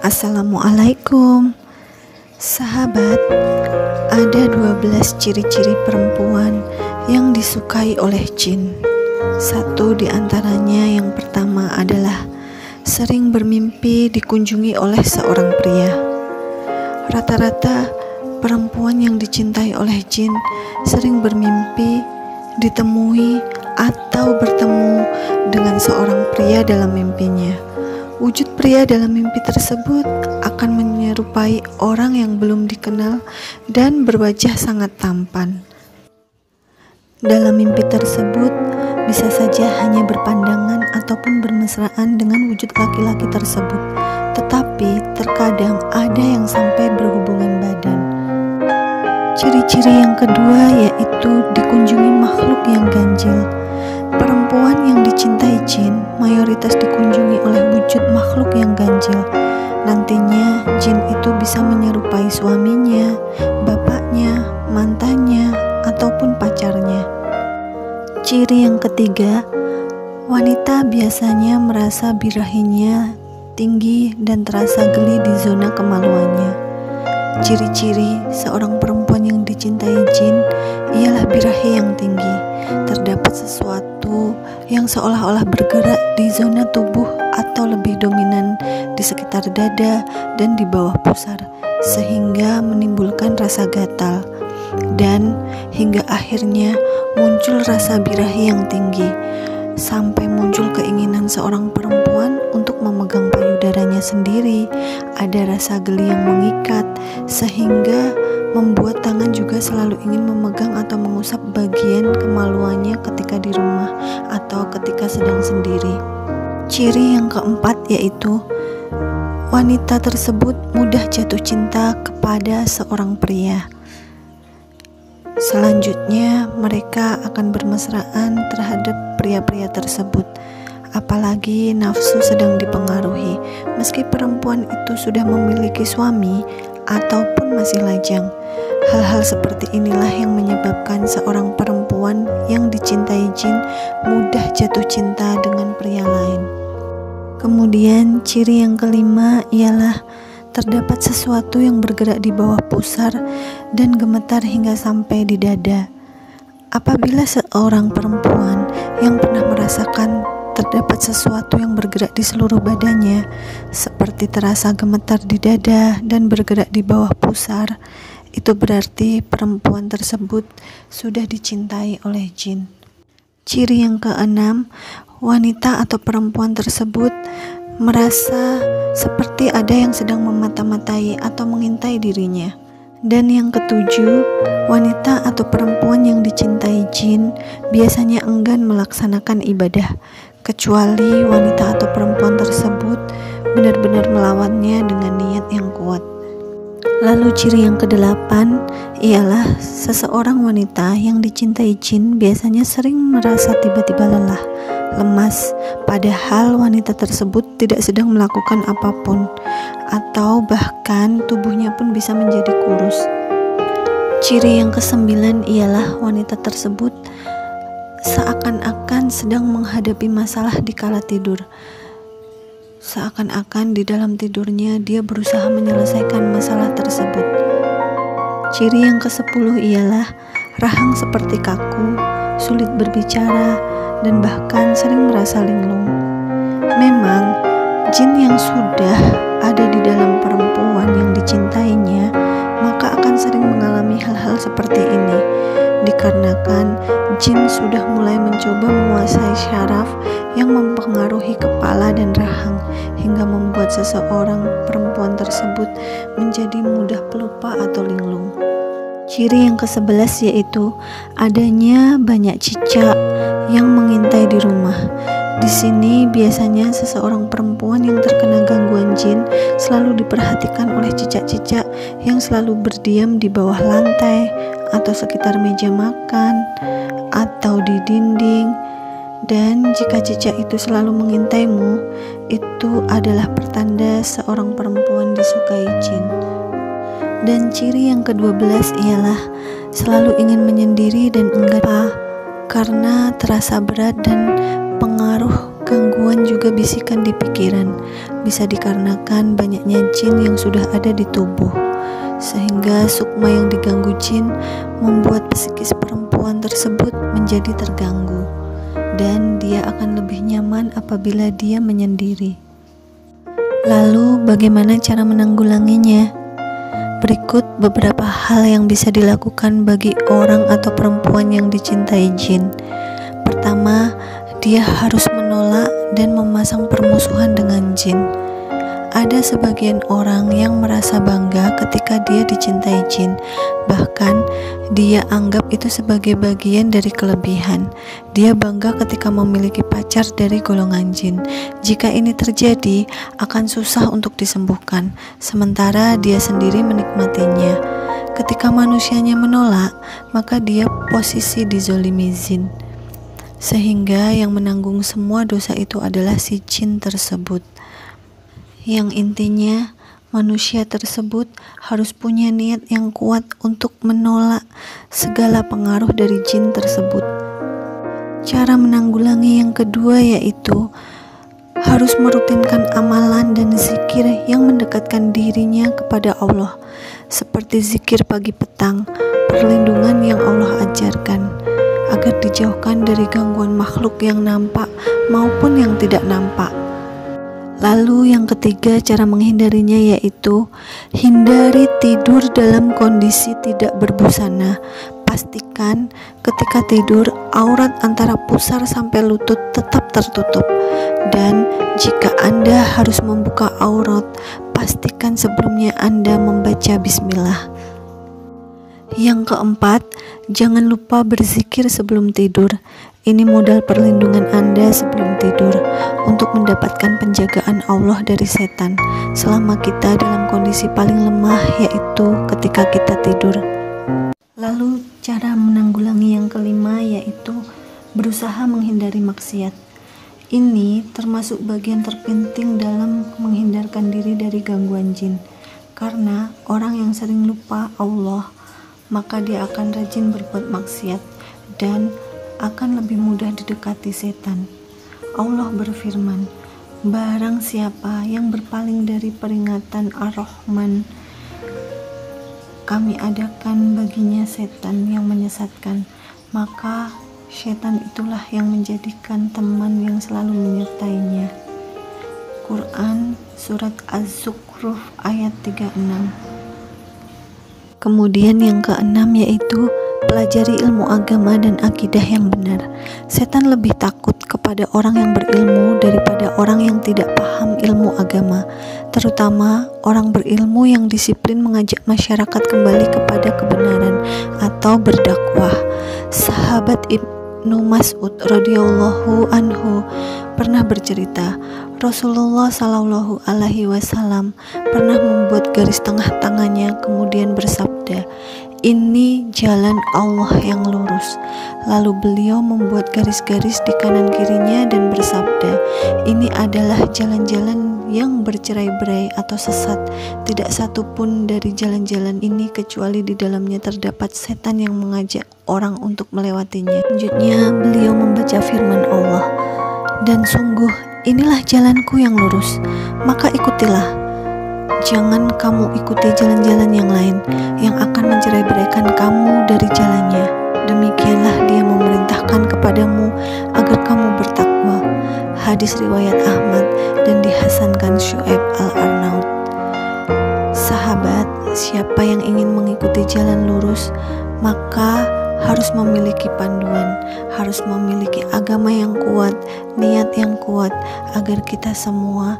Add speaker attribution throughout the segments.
Speaker 1: Assalamualaikum. Sahabat, ada 12 ciri-ciri perempuan yang disukai oleh jin. Satu di antaranya yang pertama adalah sering bermimpi dikunjungi oleh seorang pria. Rata-rata perempuan yang dicintai oleh jin sering bermimpi ditemui atau bertemu dengan seorang pria dalam mimpinya. Wujud pria dalam mimpi tersebut akan menyerupai orang yang belum dikenal dan berwajah sangat tampan. Dalam mimpi tersebut bisa saja hanya berpandangan ataupun bermesraan dengan wujud laki-laki tersebut, tetapi terkadang ada yang sampai berhubungan badan. Ciri-ciri yang kedua yaitu dikunjungi makhluk yang ganjil. Perempuan yang dicintai jin mayoritas dikunjungi oleh wujud makhluk yang ganjil. Nantinya jin itu bisa menyerupai suaminya, bapaknya, mantannya, ataupun pacarnya. Ciri yang ketiga, wanita biasanya merasa birahinya tinggi dan terasa geli di zona kemaluannya. Ciri-ciri seorang perempuan yang dicintai jin ialah birahi yang tinggi. Terdapat sesuatu yang seolah-olah bergerak di zona tubuh atau lebih dominan di sekitar dada dan di bawah pusar, sehingga menimbulkan rasa gatal dan hingga akhirnya muncul rasa birahi yang tinggi, sampai muncul keinginan seorang perempuan untuk memegang payudaranya sendiri. Ada rasa geli yang mengikat sehingga membuat tangan juga selalu ingin memegang atau mengusap bagian kemaluannya ketika di rumah atau ketika sedang sendiri. Ciri yang keempat yaitu wanita tersebut mudah jatuh cinta kepada seorang pria. Selanjutnya mereka akan bermesraan terhadap pria-pria tersebut, apalagi nafsu sedang dipengaruhi, meski perempuan itu sudah memiliki suami ataupun masih lajang. Hal-hal seperti inilah yang menyebabkan seorang perempuan yang dicintai jin mudah jatuh cinta dengan pria lain. Kemudian ciri yang kelima ialah terdapat sesuatu yang bergerak di bawah pusar dan gemetar hingga sampai di dada. Apabila seorang perempuan yang pernah merasakan terdapat sesuatu yang bergerak di seluruh badannya, seperti terasa gemetar di dada dan bergerak di bawah pusar, itu berarti perempuan tersebut sudah dicintai oleh jin. Ciri yang keenam, wanita atau perempuan tersebut merasa seperti ada yang sedang memata-matai atau mengintai dirinya. Dan yang ketujuh, wanita atau perempuan yang dicintai jin biasanya enggan melaksanakan ibadah, kecuali wanita atau perempuan tersebut benar-benar melawannya dengan niat yang kuat. Lalu ciri yang kedelapan ialah seseorang wanita yang dicintai jin biasanya sering merasa tiba-tiba lelah, lemas, padahal wanita tersebut tidak sedang melakukan apapun, atau bahkan tubuhnya pun bisa menjadi kurus. Ciri yang kesembilan ialah wanita tersebut seakan-akan sedang menghadapi masalah di kala tidur. Seakan-akan di dalam tidurnya dia berusaha menyelesaikan masalah tersebut. Ciri yang ke-10 ialah rahang seperti kaku, sulit berbicara, dan bahkan sering merasa linglung. Memang, jin yang sudah ada di dalam perempuan yang dicintainya, maka akan sering mengalami hal-hal seperti ini, dikarenakan jin sudah mulai mencoba menguasai syaraf yang mempengaruhi kepala dan rahang, hingga membuat seseorang perempuan tersebut menjadi mudah pelupa atau linglung. Ciri yang ke-11 yaitu adanya banyak cicak yang mengintai di rumah. Di sini biasanya seseorang perempuan yang terkena gangguan jin selalu diperhatikan oleh cicak-cicak yang selalu berdiam di bawah lantai atau sekitar meja makan atau di dinding. Dan jika cicak itu selalu mengintaimu, itu adalah pertanda seorang perempuan disukai jin. Dan ciri yang ke-12 ialah selalu ingin menyendiri dan enggan karena terasa berat dan pengaruh Gangguan juga bisikan di pikiran bisa dikarenakan banyaknya jin yang sudah ada di tubuh, sehingga sukma yang diganggu jin membuat psikis perempuan tersebut menjadi terganggu, dan dia akan lebih nyaman apabila dia menyendiri. Lalu bagaimana cara menanggulanginya? Berikut beberapa hal yang bisa dilakukan bagi orang atau perempuan yang dicintai jin. Pertama, dia harus menolak dan memasang permusuhan dengan jin. Ada sebagian orang yang merasa bangga ketika dia dicintai jin, bahkan dia anggap itu sebagai bagian dari kelebihan. Dia bangga ketika memiliki pacar dari golongan jin. Jika ini terjadi, akan susah untuk disembuhkan, sementara dia sendiri menikmatinya. Ketika manusianya menolak, maka dia posisi dizolimi jin, sehingga yang menanggung semua dosa itu adalah si jin tersebut. Yang intinya, manusia tersebut harus punya niat yang kuat untuk menolak segala pengaruh dari jin tersebut. Cara menanggulangi yang kedua yaitu harus merutinkan amalan dan zikir yang mendekatkan dirinya kepada Allah, seperti zikir pagi petang, perlindungan yang Allah ajarkan, agar dijauhkan dari gangguan makhluk yang nampak maupun yang tidak nampak. Lalu yang ketiga cara menghindarinya yaitu hindari tidur dalam kondisi tidak berbusana. Pastikan ketika tidur aurat antara pusar sampai lutut tetap tertutup, dan jika Anda harus membuka aurat, pastikan sebelumnya Anda membaca bismillah. Yang keempat, jangan lupa berzikir sebelum tidur. Ini modal perlindungan Anda sebelum tidur untuk mendapatkan penjagaan Allah dari setan selama kita dalam kondisi paling lemah, yaitu ketika kita tidur. Lalu cara menanggulangi yang kelima yaitu berusaha menghindari maksiat. Ini termasuk bagian terpenting dalam menghindarkan diri dari gangguan jin, karena orang yang sering lupa Allah, maka dia akan rajin berbuat maksiat dan akan lebih mudah didekati setan. Allah berfirman, barang siapa yang berpaling dari peringatan Ar-Rahman, kami adakan baginya setan yang menyesatkan, maka setan itulah yang menjadikan teman yang selalu menyertainya. Quran Surat Az-Zukhruf ayat 36. Kemudian yang keenam yaitu pelajari ilmu agama dan akidah yang benar. Setan lebih takut kepada orang yang berilmu daripada orang yang tidak paham ilmu agama, terutama orang berilmu yang disiplin mengajak masyarakat kembali kepada kebenaran atau berdakwah. Sahabat Ibnu Mas'ud radhiyallahu anhu pernah bercerita, Rasulullah Shallallahu Alaihi Wasallam pernah membuat garis tengah tangannya kemudian bersabda, ini jalan Allah yang lurus. Lalu beliau membuat garis-garis di kanan kirinya dan bersabda, ini adalah jalan-jalan yang bercerai-berai atau sesat. Tidak satu pun dari jalan-jalan ini kecuali di dalamnya terdapat setan yang mengajak orang untuk melewatinya. Selanjutnya beliau membaca firman Allah, dan sungguh inilah jalanku yang lurus, maka ikutilah. Jangan kamu ikuti jalan-jalan yang lain yang akan mencerai-beraikan kamu dari jalannya. Demikianlah dia memerintahkan kepadamu agar kamu bertakwa. Hadis riwayat Ahmad dan dihasankan Syu'aib Al-Arnaud. Sahabat, siapa yang ingin mengikuti jalan lurus, maka harus memiliki panduan, harus memiliki agama yang kuat, niat yang kuat, agar kita semua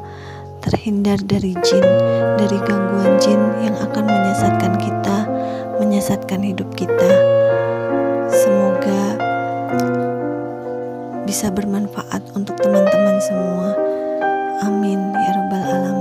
Speaker 1: terhindar dari jin, dari gangguan jin yang akan menyesatkan kita, menyesatkan hidup kita. Semoga bisa bermanfaat untuk teman-teman semua. Amin ya rabbal alamin.